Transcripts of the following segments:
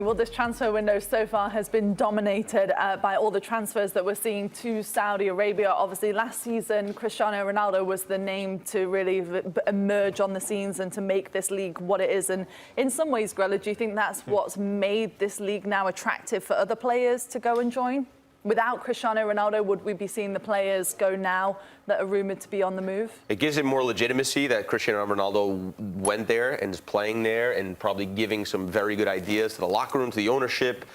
Well, this transfer window so far has been dominated by all the transfers that we're seeing to Saudi Arabia. Obviously, last season, Cristiano Ronaldo was the name to really emerge on the scenes and to make this league what it is. And in some ways, Grella, do you think that's what's made this league now attractive for other players to go and join? Without Cristiano Ronaldo, would we be seeing the players go now that are rumoured to be on the move? It gives it more legitimacy that Cristiano Ronaldo went there and is playing there and probably giving some very good ideas to the locker room, to the ownership,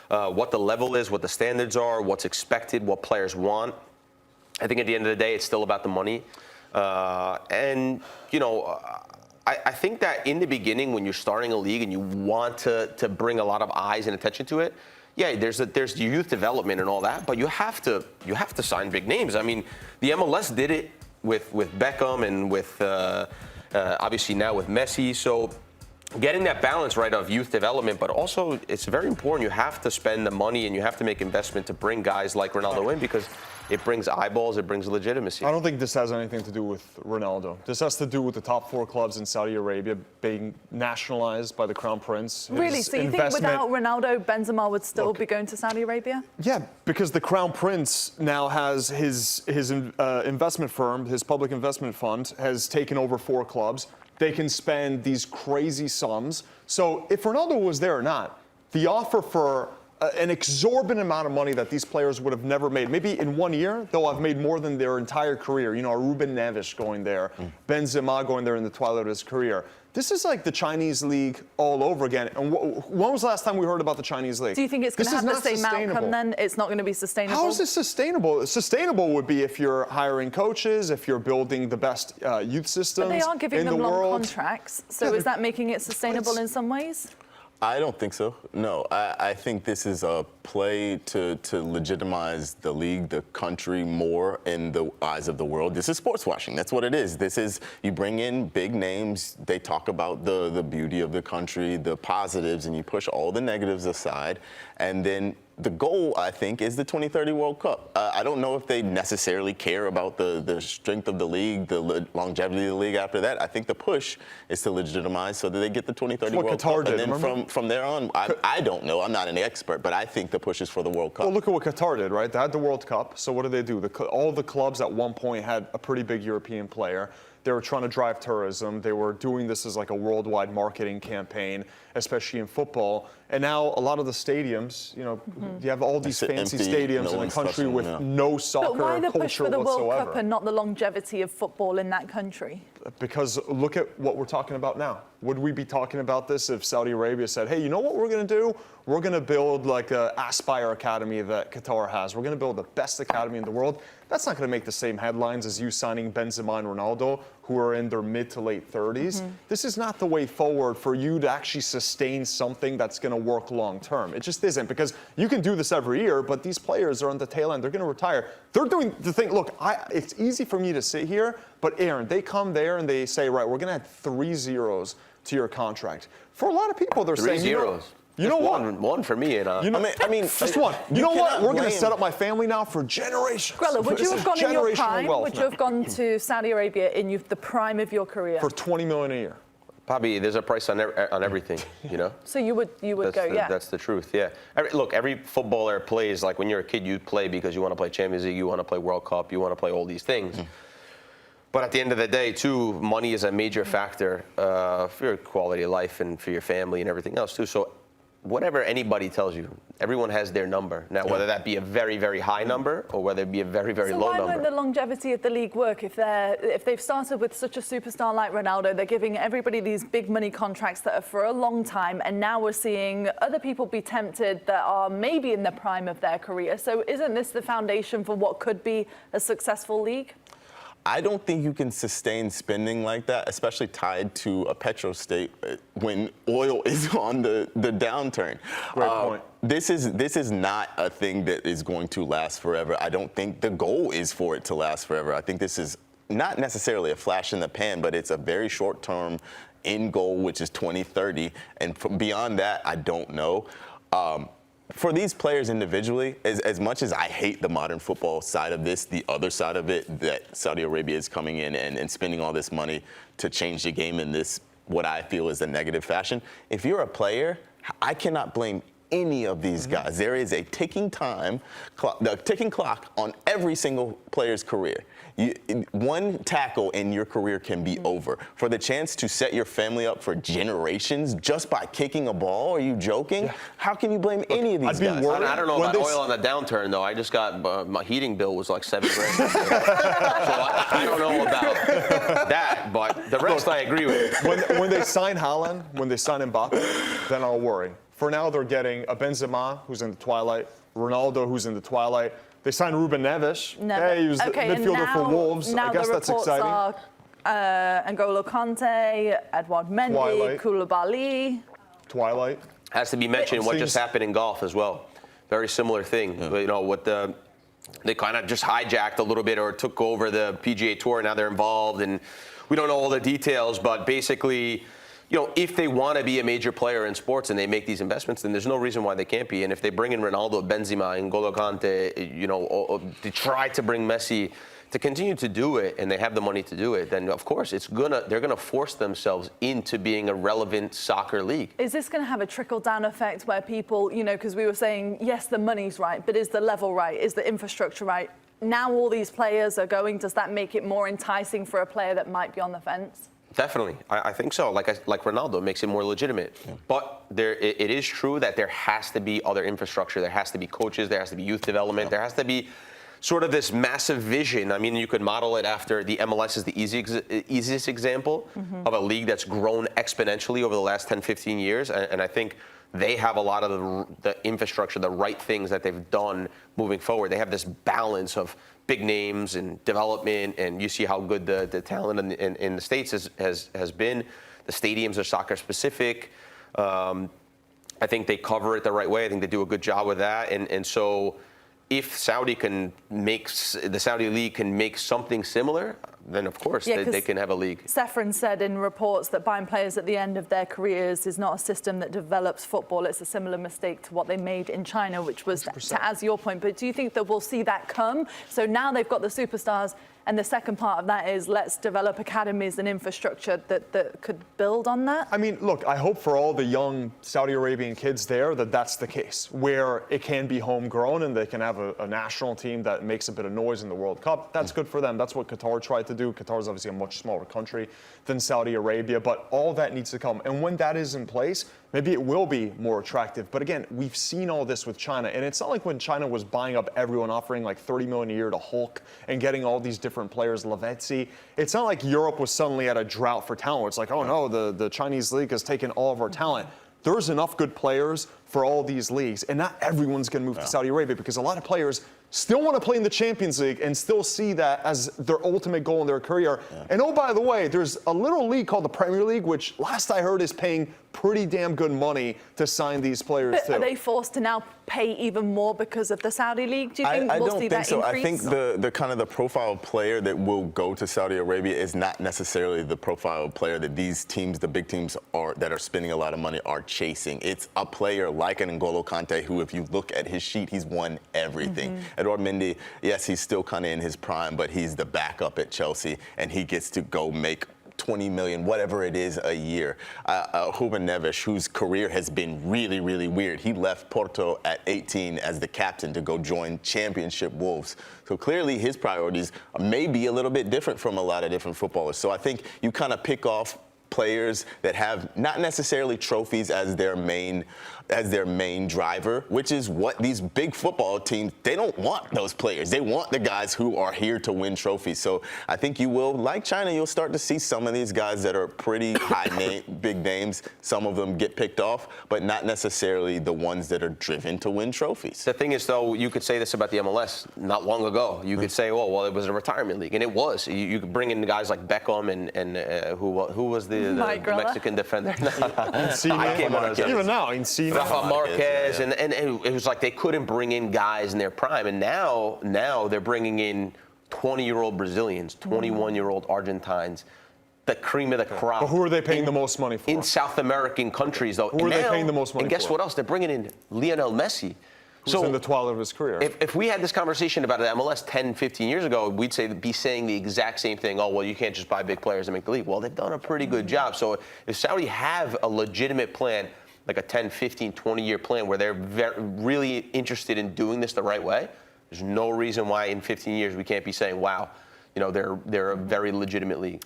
what the level is, what the standards are, what's expected, what players want. I think at the end of the day, it's still about the money. And, you know, I think that in the beginning, when you're starting a league and you want to bring a lot of eyes and attention to it, yeah, there's youth development and all that, but you have to sign big names. I mean, the MLS did it with Beckham and with obviously now with Messi. So getting that balance right of youth development, but also it's very important. You have to spend the money and you have to make investment to bring guys like Ronaldo in because it brings eyeballs, it brings legitimacy. I don't think this has anything to do with Ronaldo. This has to do with the top 4 clubs in Saudi Arabia being nationalized by the Crown Prince. Really? So you think without Ronaldo, Benzema would still be going to Saudi Arabia? Yeah, because the Crown Prince now has his investment firm, his public investment fund, has taken over 4 clubs. They can spend these crazy sums. So if Ronaldo was there or not, the offer for an exorbitant amount of money that these players would have never made. Maybe in 1 year, they'll have made more than their entire career. You know, Ruben Neves going there, Benzema going there in the twilight of his career. This is like the Chinese league all over again. And when was the last time we heard about the Chinese league? Do you think it's going to have the same outcome then? It's not going to be sustainable? How is this sustainable? Sustainable would be if you're hiring coaches, if you're building the best youth systems in the world. But they are giving them long contracts. So is that making it sustainable in some ways? I don't think so. No, I think this is a play to legitimize the league, the country more in the eyes of the world. This is sports washing. That's what it is. This is, you bring in big names, they talk about the beauty of the country, the positives, and you push all the negatives aside. And then the goal, I think, is the 2030 World Cup. I don't know if they necessarily care about the strength of the league, the longevity of the league after that. I think the push is to legitimize so that they get the 2030 World Cup. And then from there on, I don't know. I'm not an expert, but I think the push is for the World Cup. Well, look at what Qatar did, right? They had the World Cup. So what do? All the clubs at one point had a pretty big European player. They were trying to drive tourism. They were doing this as like a worldwide marketing campaign, especially in football. And now a lot of the stadiums, you know, you have all these fancy stadiums in a country with no soccer culture whatsoever. But why the push for the World Cup and not the longevity of football in that country? Because look at what we're talking about now. Would we be talking about this if Saudi Arabia said, hey, you know what we're going to do? We're going to build like an Aspire Academy that Qatar has. We're going to build the best academy in the world. That's not going to make the same headlines as you signing Benzema and Ronaldo, who are in their mid to late 30s. This is not the way forward for you to actually sustain something that's going to work long term. It just isn't, because you can do this every year, but these players are on the tail end. They're going to retire. They're doing the thing. Look, it's easy for me to sit here, but Aaron, they come there and they say, right, we're going to add 3 zeros to your contract. For a lot of people, they're saying, 3 zeros. You know what? One for me. And, I mean, just one. You know what? We're going to set up my family now for generations. Grella, would you have gone in your prime? Would you have gone to Saudi Arabia in the prime of your career? For $20 million a year. Probably there's a price on everything, you know? So you would go, yeah. That's the truth, yeah. Look, every footballer plays, like when you're a kid, you play because you want to play Champions League, you want to play World Cup, you want to play all these things. But at the end of the day, too, money is a major factor for your quality of life and for your family and everything else, too. So whatever anybody tells you, everyone has their number. Now, whether that be a very, very high number or whether it be a very, very low number. So why won't the longevity of the league work if they've started with such a superstar like Ronaldo? They're giving everybody these big money contracts that are for a long time, and now we're seeing other people be tempted that are maybe in the prime of their career. So isn't this the foundation for what could be a successful league? I don't think you can sustain spending like that, especially tied to a petro state when oil is on the downturn. Great point. This is not a thing that is going to last forever. I don't think the goal is for it to last forever. I think this is not necessarily a flash in the pan, but it's a very short-term end goal, which is 2030. And beyond that, I don't know. For these players individually, as much as I hate the modern football side of this, the other side of it, that Saudi Arabia is coming in and spending all this money to change the game in this, what I feel is a negative fashion, if you're a player, I cannot blame any of these guys. There is a ticking clock on every single player's career. One tackle and your career can be over. For the chance to set your family up for generations just by kicking a ball, are you joking? Yeah. How can you blame any of these guys? I don't know about oil on the downturn, though. I just got, my heating bill was like $7 grand. So I don't know about that, but the rest I agree with. When they sign Haaland, when they sign Mbappe, then I'll worry. For now, they're getting a Benzema, who's in the twilight, Ronaldo, who's in the twilight. They signed Ruben Neves. Hey, he was the midfielder for Wolves. I guess that's exciting. N'Golo Kante, Edouard Mendy, Koulibaly. Twilight. Has to be mentioned what just happened in golf as well. Very similar thing. Yeah. You know, what they kind of just hijacked a little bit or took over the PGA Tour. Now they're involved, and we don't know all the details, but basically, you know, if they want to be a major player in sports and they make these investments, then there's no reason why they can't be. And if they bring in Ronaldo, Benzema, and N'Golo Kante, you know, to try to bring Messi to continue to do it, and they have the money to do it, then of course they're gonna force themselves into being a relevant soccer league. Is this going to have a trickle-down effect where people, you know, because we were saying, yes, the money's right, but is the level right? Is the infrastructure right? Now all these players are going, does that make it more enticing for a player that might be on the fence? Definitely, I think so. Like Ronaldo, makes it more legitimate. Yeah. But it is true that there has to be other infrastructure. There has to be coaches. There has to be youth development. Yeah. There has to be sort of this massive vision. I mean, you could model it after the MLS is the easiest example of a league that's grown exponentially over the last 10, 15 years. And I think they have a lot of the infrastructure, the right things that they've done moving forward. They have this balance of big names and development, and you see how good the talent in the States has been. The stadiums are soccer specific. I think they cover it the right way. I think they do a good job with that. And so if the Saudi League can make something similar, then of course they can have a league. Sefrin said in reports that buying players at the end of their careers is not a system that develops football. It's a similar mistake to what they made in China, which was, as your point. But do you think that we'll see that come? So now they've got the superstars, and the second part of that is let's develop academies and infrastructure that could build on that? I mean, look, I hope for all the young Saudi Arabian kids there that that's the case, where it can be homegrown and they can have a national team that makes a bit of noise in the World Cup. That's good for them. That's what Qatar tried to do. Qatar is obviously a much smaller country than Saudi Arabia, but all that needs to come. And when that is in place, maybe it will be more attractive. But again, we've seen all this with China, and it's not like when China was buying up everyone, offering like 30 million a year to Hulk and getting all these different players, Lavezzi. It's not like Europe was suddenly at a drought for talent. It's like, oh no, the Chinese league has taken all of our talent. There's enough good players for all these leagues, and not everyone's going to move to Saudi Arabia because a lot of players still want to play in the Champions League and still see that as their ultimate goal in their career. And oh, by the way, there's a little league called the Premier League, which last I heard is paying pretty damn good money to sign these players too. Are they forced to now pay even more because of the Saudi League? Do you think we'll see that increase? I think the kind of the profile player that will go to Saudi Arabia is not necessarily the profile player that these teams, the big teams that are spending a lot of money, are chasing. It's a player like an N'Golo Kante who, if you look at his sheet, he's won everything. Edouard Mendy, yes, he's still kind of in his prime, but he's the backup at Chelsea, and he gets to go make 20 million, whatever it is, a year. Ruben Neves, whose career has been really, really weird. He left Porto at 18 as the captain to go join Championship Wolves. So clearly his priorities may be a little bit different from a lot of different footballers. So I think you kind of pick off players that have not necessarily trophies as their main driver, which is what these big football teams, they don't want those players. They want the guys who are here to win trophies. So I think you will, like China, you'll start to see some of these guys that are pretty big names. Some of them get picked off, but not necessarily the ones that are driven to win trophies. The thing is, though, you could say this about the MLS not long ago. You could say, well, it was a retirement league, and it was. You could bring in guys like Beckham and who was the Mexican defender? Even now, Encina. Rafa Marquez, and it was like they couldn't bring in guys in their prime, and now they're bringing in 20-year-old Brazilians, 21-year-old Argentines, the cream of the crop. But who are they paying the most money for? In South American countries, though. Who are they paying the most money for? And guess what else? They're bringing in Lionel Messi. Who's in the twilight of his career. If we had this conversation about the MLS 10, 15 years ago, we'd be saying the exact same thing. Oh, well, you can't just buy big players and make the league. Well, they've done a pretty good job. So if Saudi have a legitimate plan, like a 10, 15, 20-year plan where they're really interested in doing this the right way, there's no reason why in 15 years we can't be saying, wow, you know, they're a very legitimate league.